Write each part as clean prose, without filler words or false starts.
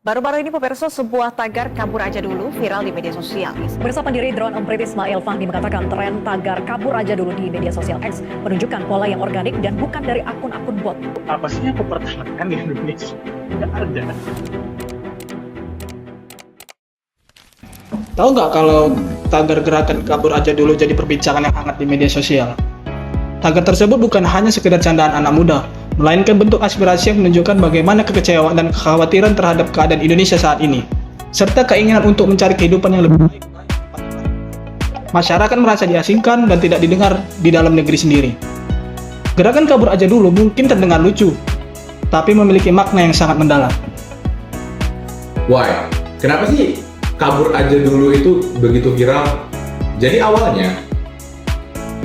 Baru-baru ini pemirsa, sebuah tagar kabur aja dulu viral di media sosial. Bersama pendiri Drone Emprit Ismail Fahmi mengatakan tren tagar kabur aja dulu di media sosial X menunjukkan pola yang organik dan bukan dari akun-akun bot. Apa sih yang aku pertahankan di Indonesia? Nggak ada. Tahu nggak kalau tagar gerakan kabur aja dulu jadi perbincangan yang hangat di media sosial? Tagar tersebut bukan hanya sekedar candaan anak muda, melainkan bentuk aspirasi yang menunjukkan bagaimana kekecewaan dan kekhawatiran terhadap keadaan Indonesia saat ini, serta keinginan untuk mencari kehidupan yang lebih baik. Masyarakat merasa diasingkan dan tidak didengar di dalam negeri sendiri. Gerakan kabur aja dulu mungkin terdengar lucu, tapi memiliki makna yang sangat mendalam. Why? Kenapa sih kabur aja dulu itu begitu viral? Jadi awalnya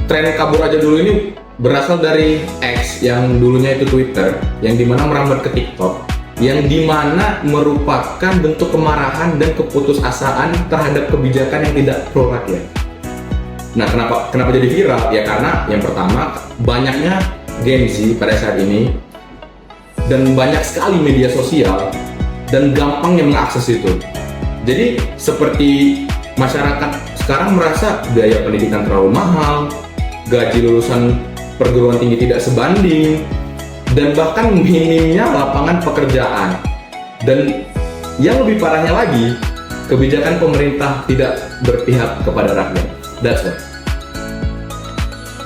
tren kabur aja dulu ini berasal dari X yang dulunya itu Twitter, yang dimana merambat ke TikTok, yang dimana merupakan bentuk kemarahan dan keputusasaan terhadap kebijakan yang tidak pro rakyat. Nah, kenapa jadi viral? Ya karena yang pertama banyaknya Gen Z pada saat ini dan banyak sekali media sosial dan gampangnya mengakses itu. Jadi seperti masyarakat sekarang merasa biaya pendidikan terlalu mahal, gaji lulusan perguruan tinggi tidak sebanding, dan bahkan minimnya lapangan pekerjaan. Dan yang lebih parahnya lagi, kebijakan pemerintah tidak berpihak kepada rakyat. That's why.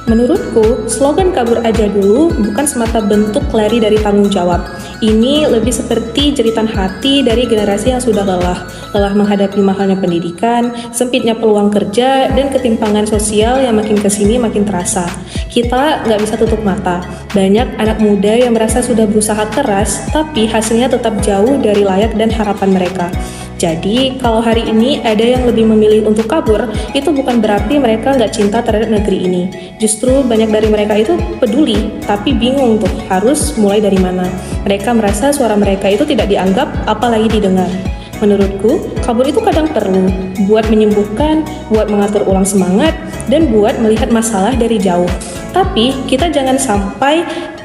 Menurutku, slogan kabur aja dulu bukan semata bentuk lari dari tanggung jawab. Ini lebih seperti jeritan hati dari generasi yang sudah lelah menghadapi mahalnya pendidikan, sempitnya peluang kerja, dan ketimpangan sosial yang makin kesini makin terasa. Kita nggak bisa tutup mata. Banyak anak muda yang merasa sudah berusaha keras, tapi hasilnya tetap jauh dari layak dan harapan mereka. Jadi, kalau hari ini ada yang lebih memilih untuk kabur, itu bukan berarti mereka nggak cinta terhadap negeri ini. Justru banyak dari mereka itu peduli, tapi bingung tuh harus mulai dari mana. Mereka merasa suara mereka itu tidak dianggap, apalagi didengar. Menurutku, kabur itu kadang perlu buat menyembuhkan, buat mengatur ulang semangat, dan buat melihat masalah dari jauh. Tapi, kita jangan sampai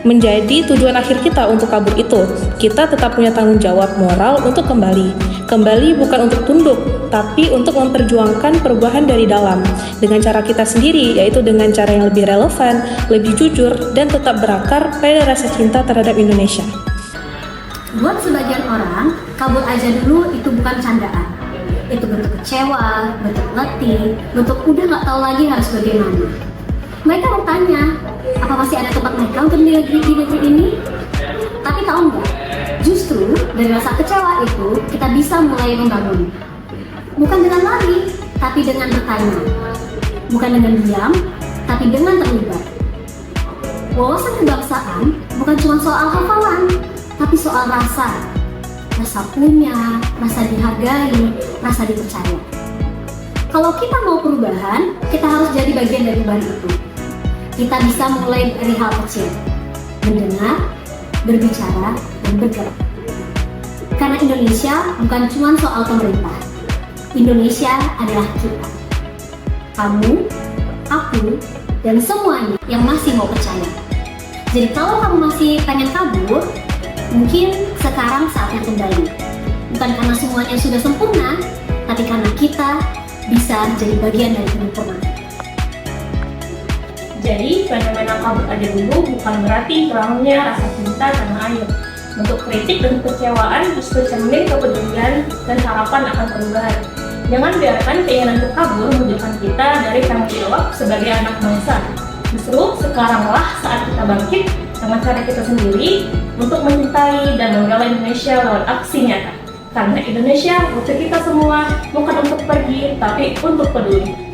menjadi tujuan akhir kita untuk kabur itu. Kita tetap punya tanggung jawab moral untuk kembali. Kembali bukan untuk tunduk, tapi untuk memperjuangkan perubahan dari dalam. Dengan cara kita sendiri, yaitu dengan cara yang lebih relevan, lebih jujur, dan tetap berakar pada rasa cinta terhadap Indonesia. Buat sebagian orang, kabur aja dulu itu bukan candaan. Itu bentuk kecewa, bentuk letih, bentuk udah gak tahu lagi harus bagaimana. Mereka bertanya, apa masih ada tempat mereka untuk di negeri ini? Tapi tahu nggak? Justru dari rasa kecewa itu kita bisa mulai membangun. Bukan dengan lari, tapi dengan bertanya. Bukan dengan diam, tapi dengan terlibat. Wawasan kebangsaan bukan cuma soal hafalan, tapi soal rasa. Rasa punya, rasa dihargai, rasa dipercaya. Kalau kita mau perubahan, kita harus jadi bagian dari perubahan itu. Kita bisa mulai dari hal kecil, mendengar, berbicara, dan bergerak. Karena Indonesia bukan cuma soal pemerintah. Indonesia adalah kita. Kamu, aku, dan semuanya yang masih mau percaya. Jadi kalau kamu masih pengen kabur, mungkin sekarang saatnya kembali. Bukan karena semuanya sudah sempurna, tapi karena kita bisa menjadi bagian dari penyempurnaan. Jadi, fenomena kabur aja dulu bukan berarti hilangnya rasa cinta tanah air. Bentuk kritik dan kekecewaan justru cermin kepedulian dan harapan akan perubahan. Jangan biarkan keinginan untuk kabur menjauhkan kita dari tanggung jawab sebagai anak bangsa. Justru sekaranglah saat kita bangkit dengan cara kita sendiri untuk mencintai dan membela Indonesia lewat aksi nyata. Karena Indonesia untuk kita semua bukan untuk pergi, tapi untuk peduli.